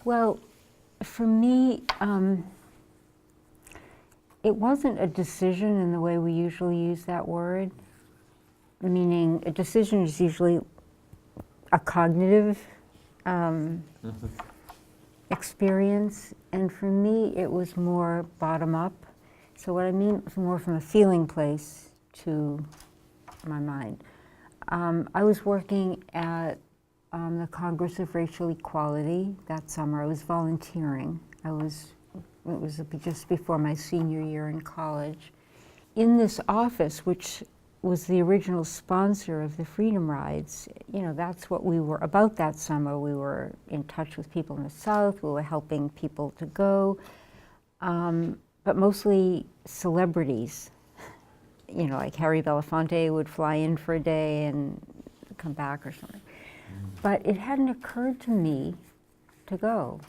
Well, for me, it wasn't a decision in the way we usually use that word, meaning a decision is usually a cognitive experience, and for me it was more bottom up. So what I mean is more from a feeling place to my mind. I was working at the Congress of Racial Equality that summer. I was volunteering. It was just before my senior year in college. In this office, which was the original sponsor of the Freedom Rides, you know, that's what we were about that summer. We were in touch with people in the South. We were helping people to go, but mostly celebrities. You know, like Harry Belafonte would fly in for a day and come back or something. But it hadn't occurred to me to go.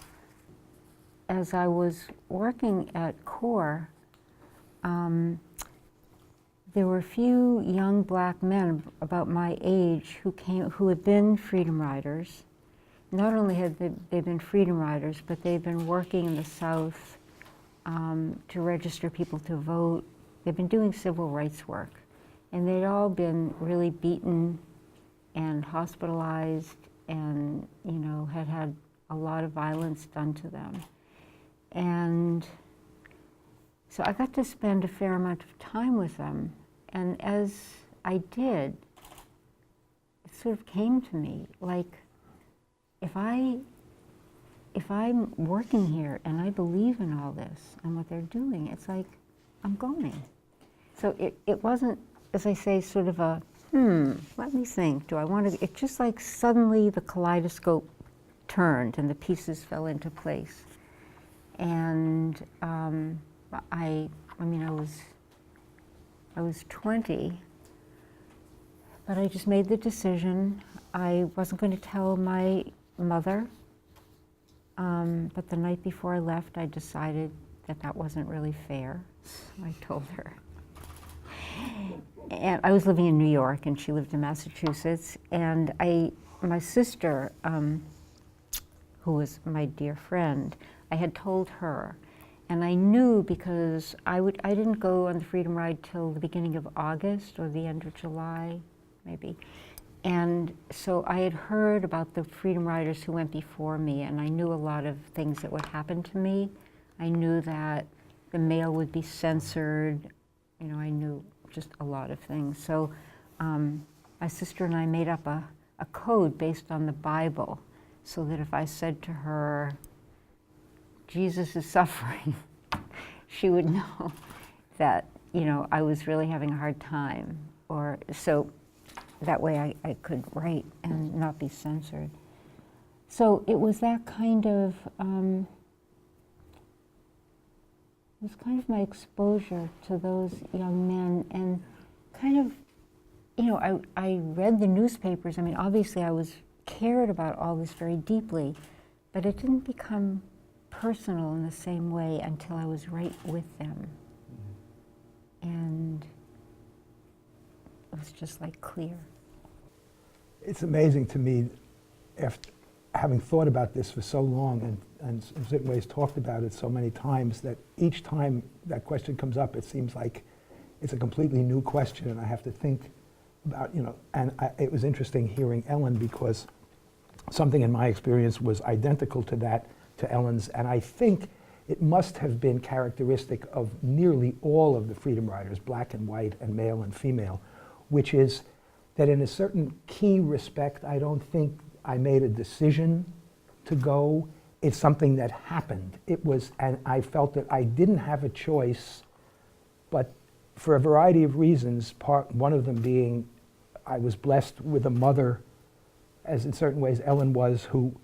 As I was working at CORE, there were a few young black men about my age who had been Freedom Riders. Not only had they been Freedom Riders, but they'd been working in the South to register people to vote. They'd been doing civil rights work. And they'd all been really beaten and hospitalized and, you know, had had a lot of violence done to them. And so I got to spend a fair amount of time with them. And as I did, it sort of came to me, like, if I'm working here and I believe in all this and what they're doing, it's like, I'm going. So it wasn't, as I say, sort of a, let me think, do I want to, it's just like suddenly the kaleidoscope turned and the pieces fell into place. And I was 20, but I just made the decision. I wasn't going to tell my mother, but the night before I left, I decided that wasn't really fair. I told her. And I was living in New York, and she lived in Massachusetts, and my sister, who was my dear friend, I had told her. And I knew because I didn't go on the Freedom Ride till the beginning of August or the end of July, maybe. And so I had heard about the Freedom Riders who went before me, and I knew a lot of things that would happen to me. I knew that the mail would be censored. You know, I knew just a lot of things. So my sister and I made up a code based on the Bible, so that if I said to her, Jesus is suffering, she would know that, you know, I was really having a hard time. Or so that way I could write and not be censored. So it was that kind of, it was kind of my exposure to those young men, and kind of, you know, I read the newspapers. I mean, obviously I cared about all this very deeply, but it didn't become personal in the same way until I was right with them. And it was just like clear. It's amazing to me, after having thought about this for so long and in certain ways talked about it so many times, that each time that question comes up, it seems like it's a completely new question, and I have to think about, you know, and it was interesting hearing Ellen, because something in my experience was identical to that, to Ellen's, and I think it must have been characteristic of nearly all of the Freedom Riders, black and white and male and female, which is that in a certain key respect, I don't think I made a decision to go. It's something that happened. It was, and I felt that I didn't have a choice, but for a variety of reasons, one of them being I was blessed with a mother, as in certain ways Ellen was, who,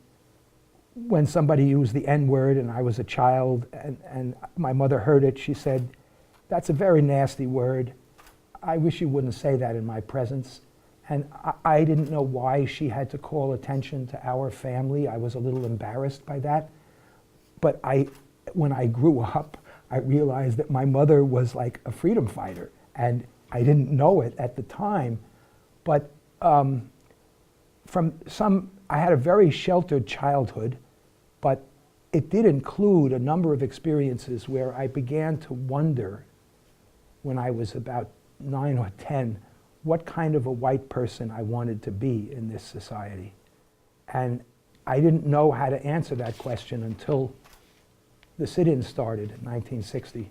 when somebody used the N-word and I was a child and my mother heard it, she said, "That's a very nasty word. I wish you wouldn't say that in my presence." And I didn't know why she had to call attention to our family. I was a little embarrassed by that. But when I grew up, I realized that my mother was like a freedom fighter, and I didn't know it at the time. But I had a very sheltered childhood, but it did include a number of experiences where I began to wonder, when I was about 9 or 10, what kind of a white person I wanted to be in this society. And I didn't know how to answer that question until the sit-in started in 1960,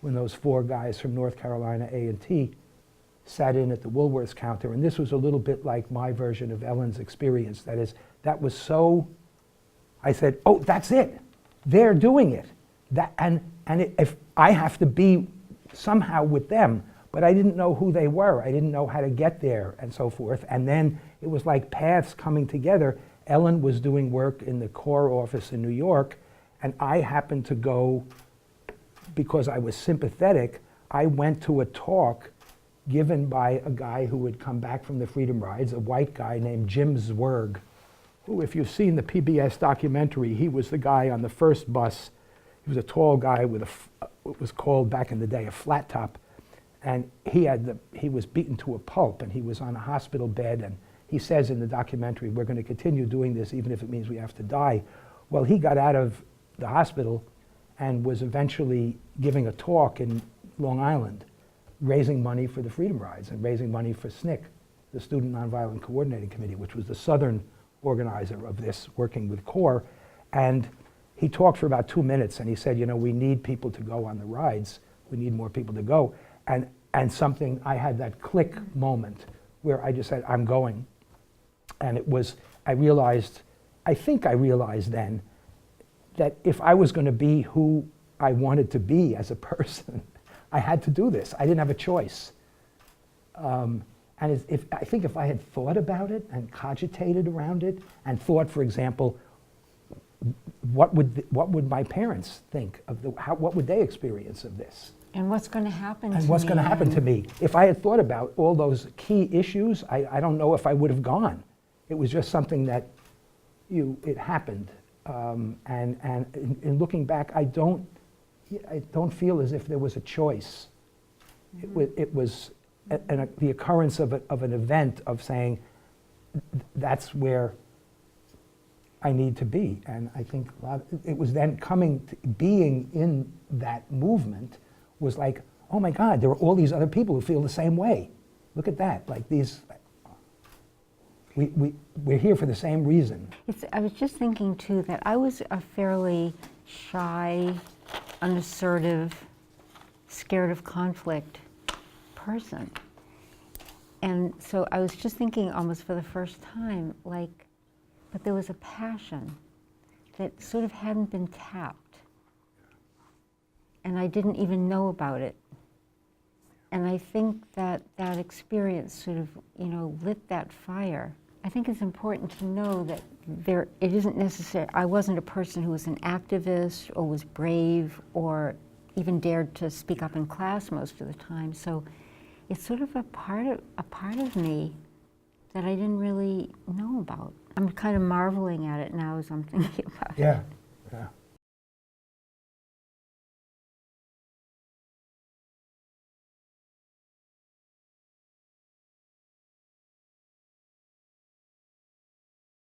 when those 4 guys from North Carolina A&T sat in at the Woolworths counter. And this was a little bit like my version of Ellen's experience. That is, that was so, I said, oh, that's it. They're doing it. If I have to be somehow with them, but I didn't know who they were. I didn't know how to get there and so forth. And then it was like paths coming together. Ellen was doing work in the Corps office in New York, and I happened to go, because I was sympathetic, I went to a talk given by a guy who had come back from the Freedom Rides, a white guy named Jim Zwerg, who, if you've seen the PBS documentary, he was the guy on the first bus. He was a tall guy with what was called back in the day a flat top, and he was beaten to a pulp, and he was on a hospital bed, and he says in the documentary, we're going to continue doing this even if it means we have to die. Well, he got out of the hospital and was eventually giving a talk in Long Island, raising money for the Freedom Rides and raising money for SNCC, the Student Nonviolent Coordinating Committee, which was the southern organizer of this, working with CORE. And he talked for about 2 minutes, and he said, you know, we need people to go on the rides. We need more people to go. And something, I had that click moment where I just said, I'm going. And it was, I think I realized then that if I was going to be who I wanted to be as a person, I had to do this. I didn't have a choice. And I think if I had thought about it and cogitated around it and thought, for example, what would my parents think of what would they experience of this? And what's going to happen to me? And what's going to happen to me? If I had thought about all those key issues, I don't know if I would have gone. It was just something that it happened. And in looking back, I don't feel as if there was a choice. It was the occurrence of an event of saying, that's where I need to be. And I think it was then being in that movement was like, oh my God, there are all these other people who feel the same way. Look at that, like these, we're here for the same reason. I was just thinking too that I was a fairly shy, unassertive, scared of conflict person. And so I was just thinking almost for the first time, like, but there was a passion that sort of hadn't been tapped. And I didn't even know about it. And I think that that experience sort of, lit that fire. I think it's important to know that it isn't necessary. I wasn't a person who was an activist or was brave or even dared to speak up in class most of the time. So it's sort of a part of me that I didn't really know about. I'm kind of marveling at it now as I'm thinking about it. Yeah.